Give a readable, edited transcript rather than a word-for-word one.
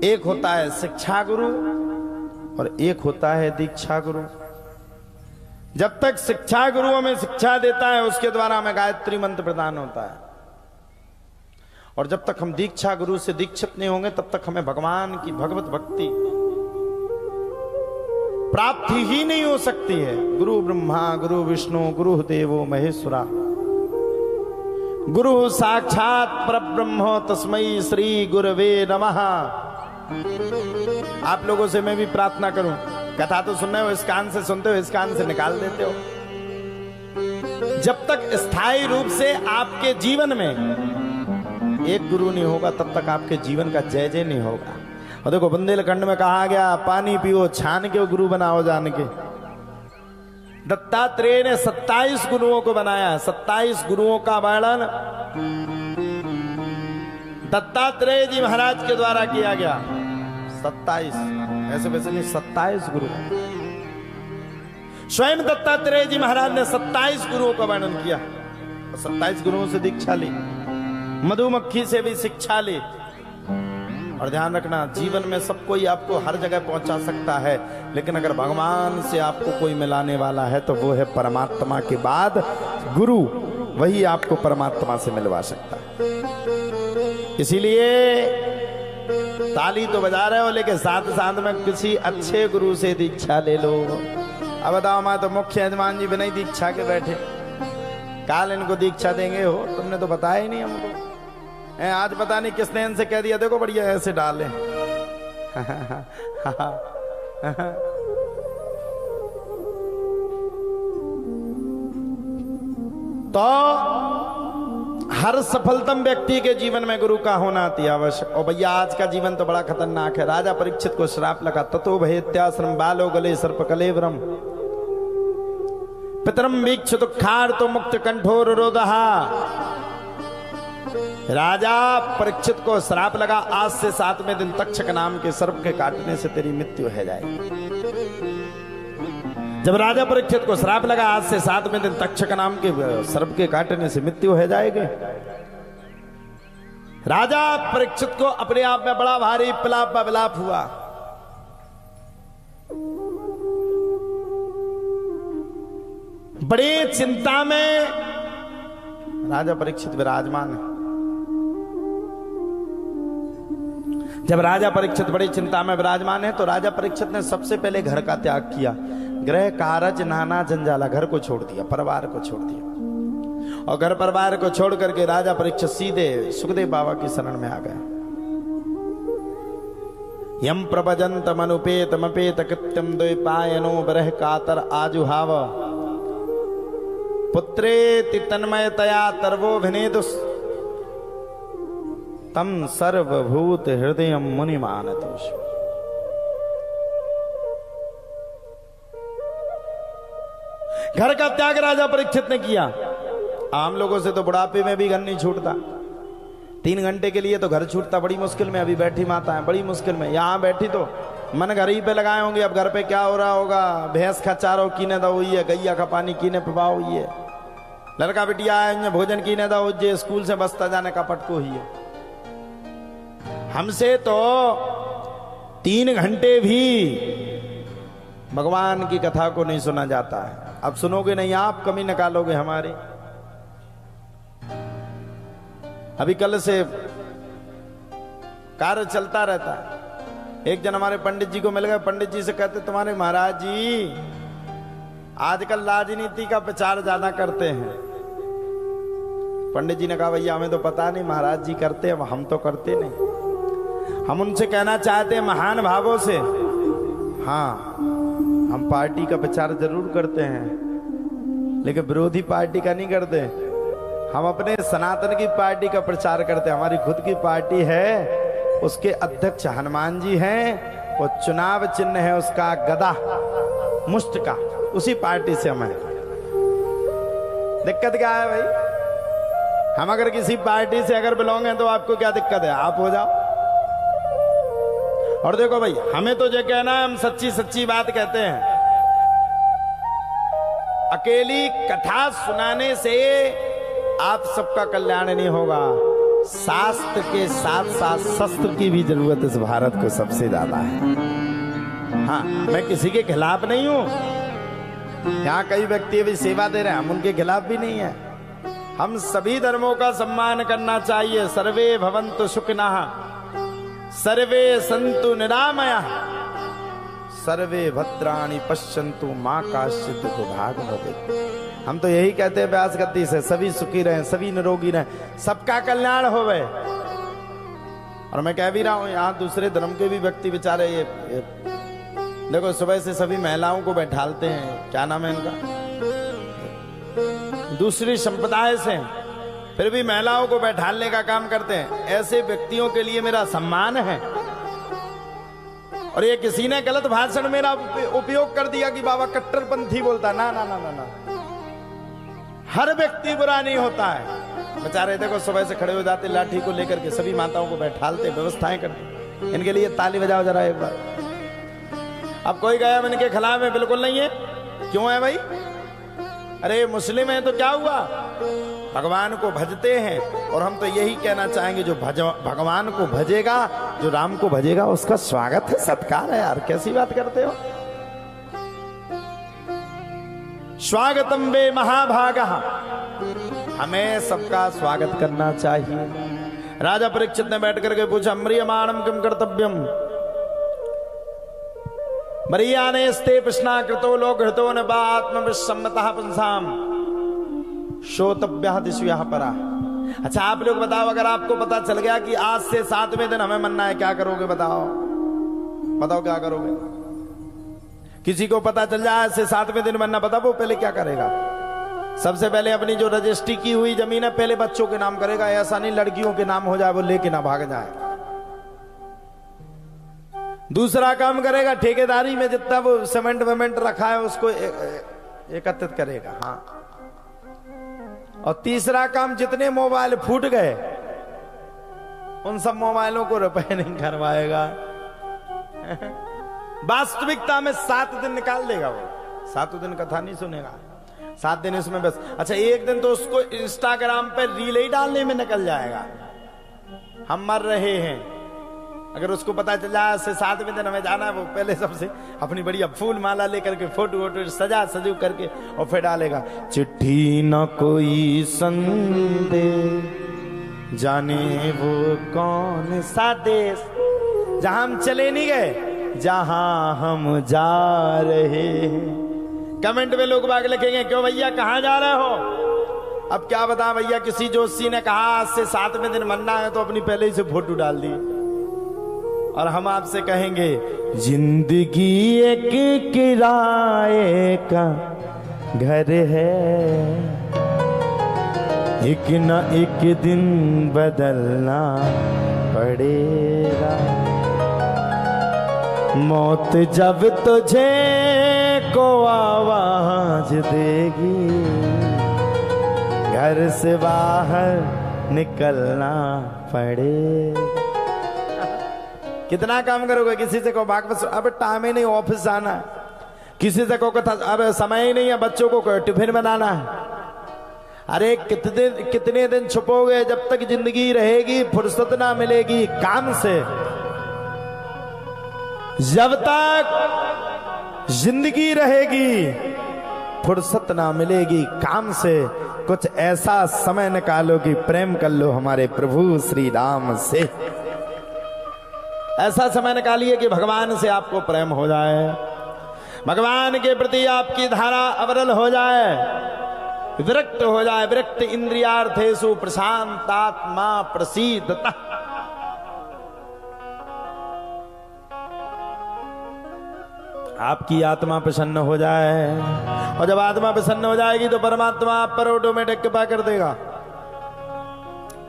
एक होता है शिक्षा गुरु और एक होता है दीक्षा गुरु। जब तक शिक्षा गुरु हमें शिक्षा देता है, उसके द्वारा हमें गायत्री मंत्र प्रदान होता है, और जब तक हम दीक्षा गुरु से दीक्षित नहीं होंगे तब तक हमें भगवान की भगवत भक्ति प्राप्ति ही नहीं हो सकती है। गुरु ब्रह्मा गुरु विष्णु गुरु देवो महेश्वरा, गुरु साक्षात परब्रह्म तस्मै श्री गुरवे नमः। आप लोगों से मैं भी प्रार्थना करूं, कथा तो सुन रहे हो, इस कान से सुनते हो, इस कान से निकाल देते हो। जब तक स्थायी रूप से आपके जीवन में एक गुरु नहीं होगा तब तक आपके जीवन का जय जय नहीं होगा। और देखो बुंदेलखंड में कहा गया, पानी पियो छान के गुरु बनाओ जान के। दत्तात्रेय ने 27 गुरुओं को बनाया। 27 गुरुओं का वर्णन दत्तात्रेय जी महाराज के द्वारा किया गया। 27 ऐसे वैसे नहीं, 27 गुरु। स्वयं दत्तात्रेय जी महाराज ने 27 गुरुओं का वर्णन किया। 27 गुरुओं से दीक्षा ली, मधुमक्खी से भी शिक्षा ली। और ध्यान रखना, जीवन में सब कोई आपको हर जगह पहुंचा सकता है, लेकिन अगर भगवान से आपको कोई मिलाने वाला है तो वो है परमात्मा के बाद गुरु। वही आपको परमात्मा से मिलवा सकता है। इसीलिए ताली तो बजा रहे हो, लेकिन साथ साथ में किसी अच्छे गुरु से दीक्षा ले लो। अब बताओ, मैं तो मुख्य यजमान जी बिना ही दीक्षा के बैठे, काल इनको दीक्षा देंगे हो, तुमने तो बताया ही नहीं हमको। आज पता नहीं किसने इनसे कह दिया, देखो बढ़िया ऐसे डाले। तो हर सफलतम व्यक्ति के जीवन में गुरु का होना अति आवश्यक। और भैया आज का जीवन तो बड़ा खतरनाक है। राजा परीक्षित को श्राप लगा, ततो भयत्याश्रम बालो गले सर्प कलेवरम पितरम वीक्ष दुखार तो मुक्त कंठोर रोदहा। राजा परीक्षित को श्राप लगा, आज से 7वें दिन तक्षक नाम के सर्प के काटने से तेरी मृत्यु हो जाएगी। जब राजा परीक्षित को श्राप लगा, आज से 7वें दिन तक्षक नाम के सर्प के काटने से मृत्यु हो जाएगी। राजा परीक्षित को अपने आप में बड़ा भारी विलाप हुआ। बड़ी चिंता में राजा परीक्षित विराजमान है। जब राजा परीक्षित बड़ी चिंता में विराजमान है तो राजा परीक्षित ने सबसे पहले घर का त्याग किया। गृह कारज नाना जंजाला, घर को छोड़ दिया, परिवार को छोड़ दिया। और घर परिवार को छोड़ करके राजा परीक्षित सीधे सुखदेव बाबा की शरण में आ गए। यम प्रभजंत मनुपेत मपेत कृत्यम द्वैपायनो बरह कातर आजुहाव पुत्रेति तन्मयतया तरवो भिनेदुस तम सर्वभूत हृदय मुनि मानतोष। घर का त्याग राजा परीक्षित ने किया। आम लोगों से तो बुढ़ापे में भी घर नहीं छूटता। 3 घंटे के लिए तो घर छूटता बड़ी मुश्किल में। अभी बैठी माता है बड़ी मुश्किल में, यहां बैठी तो मन घर ही पे लगाए होंगे। अब घर पे क्या हो रहा होगा, भैंस का चारो कीने दो हुई है, गैया का पानी कीने पिपाओ हुई है, लड़का बिटिया आए भोजन कीने दो, जे स्कूल से बसता जाने का पटको ही है। हमसे तो 3 घंटे भी भगवान की कथा को नहीं सुना जाता है। अब सुनोगे नहीं आप, कमी निकालोगे हमारी। अभी कल से कार्य चलता रहता है। एक जन हमारे पंडित जी को मिल गए। पंडित जी से कहते, तुम्हारे महाराज जी आजकल राजनीति का प्रचार ज्यादा करते हैं। पंडित जी ने कहा, भैया हमें तो पता नहीं, महाराज जी करते हैं, हम तो करते नहीं। हम उनसे कहना चाहते हैं महान भावों से, हाँ हम पार्टी का प्रचार जरूर करते हैं, लेकिन विरोधी पार्टी का नहीं करते। हम अपने सनातन की पार्टी का प्रचार करते हैं। हमारी खुद की पार्टी है, उसके अध्यक्ष हनुमान जी हैं, वो चुनाव चिन्ह है उसका गदा मुष्ट का, उसी पार्टी से हम हैं। दिक्कत क्या है भाई? हम अगर किसी पार्टी से अगर बिलोंग हैं तो आपको क्या दिक्कत है? आप हो जाओ। और देखो भाई, हमें तो जो कहना है हम सच्ची सच्ची बात कहते हैं। अकेली कथा सुनाने से आप सबका कल्याण नहीं होगा। शास्त्र के साथ साथ शस्त्र की भी जरूरत इस भारत को सबसे ज्यादा है। हाँ, मैं किसी के खिलाफ नहीं हूं। यहाँ कई व्यक्ति अभी सेवा दे रहे हैं, हम उनके खिलाफ भी नहीं है। हम सभी धर्मों का सम्मान करना चाहिए। सर्वे भवन्तु सुखिनः, सर्वे सन्तु निरामयाः, सर्वे भद्राणि पश्यन्तु मां कश्चित् दुर्भाग् भवेत्। हम तो यही कहते हैं व्यास गद्दी से, सभी सुखी रहें, सभी निरोगी रहें, सबका कल्याण होवे। और मैं कह भी रहा हूं, यहाँ दूसरे धर्म के भी व्यक्ति बेचारे ये देखो, सुबह से सभी महिलाओं को बैठालते हैं, क्या नाम है इनका, दूसरी संप्रदाय से, फिर भी महिलाओं को बैठालने का काम करते हैं। ऐसे व्यक्तियों के लिए मेरा सम्मान है। और ये किसी ने गलत भाषण मेरा उपयोग कर दिया कि बाबा कट्टरपंथी बोलता, ना ना ना ना ना, हर व्यक्ति बुरा नहीं होता है। बेचारे देखो सुबह से खड़े हो जाते, लाठी को लेकर के सभी माताओं को बैठालते, व्यवस्थाएं करते। इनके लिए ताली बजाओ जरा एक बार। अब कोई गया इनके खिलाफ में, बिल्कुल नहीं है। क्यों है भाई? अरे मुस्लिम है तो क्या हुआ, भगवान को भजते हैं। और हम तो यही कहना चाहेंगे, जो भगवान को भजेगा, जो राम को भजेगा, उसका स्वागत है, सत्कार है। यार कैसी बात करते हो? स्वागतम वे महाभागः, हमें सबका स्वागत करना चाहिए। राजा परीक्षित ने बैठ करके पूछा, म्रियमाणम किम कर्तव्यम, मरीयानेस्ते प्रश्ना कृतो लोक हृतो न बा आत्मविसम्मतः पुंसाम श्रोतव्यः दिश्यः परा। अच्छा आप लोग बताओ, अगर आपको पता चल गया कि आज से 7वें दिन हमें मरना है, क्या करोगे? बताओ बताओ क्या करोगे? किसी को पता चल जाए आज से 7वें दिन मरना, बताओ वो पहले क्या करेगा? सबसे पहले अपनी जो रजिस्ट्री की हुई जमीन है पहले बच्चों के नाम करेगा। ऐसा नहीं लड़कियों के नाम हो जाए, वो लेके ना भाग जाए। दूसरा काम करेगा, ठेकेदारी में जितना वो सीमेंट वेमेंट रखा है उसको एकत्रित करेगा। हाँ, और तीसरा काम, जितने मोबाइल फूट गए उन सब मोबाइलों को रिपेयरिंग करवाएगा। वास्तविकता में 7 दिन निकाल देगा वो। 7 दिन कथा नहीं सुनेगा, 7 दिन इसमें बस। अच्छा एक दिन तो उसको इंस्टाग्राम पे रील ही डालने में निकल जाएगा, हम मर रहे हैं। अगर उसको पता चल जाए से 7वें दिन हमें जाना है, वो पहले सबसे अपनी बढ़िया फूल माला लेकर के फोटो वोटो सजा सजू करके और फिर डालेगा, चिट्ठी न कोई संदेश, जाने वो कौन सा देश, जहां हम चले नहीं गए, जहां हम जा रहे हैं। कमेंट में लोग बाग लिखेंगे, क्यों भैया कहां जा रहे हो? अब क्या बता भैया, किसी जोशी ने कहा आज से 7वें दिन मरना है, तो अपनी पहले ही से फोटो डाल दी। और हम आपसे कहेंगे, जिंदगी एक किराए का घर है, एक न एक दिन बदलना पड़ेगा। मौत जब तुझे को आवाज देगी, घर से बाहर निकलना पड़ेगा। कितना काम करोगे? किसी से कहो भाग बस, अब टाइम ही नहीं, ऑफिस जाना है। किसी से कहो अब समय ही नहीं है, बच्चों को टिफिन बनाना है। अरे कितने दिन छुपोगे? जब तक जिंदगी रहेगी फुर्सत ना मिलेगी काम से। जब तक जिंदगी रहेगी फुर्सत ना मिलेगी काम से। कुछ ऐसा समय निकालो कि प्रेम कर लो हमारे प्रभु श्री राम से। ऐसा समय निकालिए कि भगवान से आपको प्रेम हो जाए, भगवान के प्रति आपकी धारा अविरल हो जाए, विरक्त हो जाए। विरक्त इंद्रियार्थेषु प्रशांतात्मा प्रसीदतः। आपकी आत्मा प्रसन्न हो जाए, और जब आत्मा प्रसन्न हो जाएगी तो परमात्मा आप पर ऑटोमेटिक कृपा कर देगा।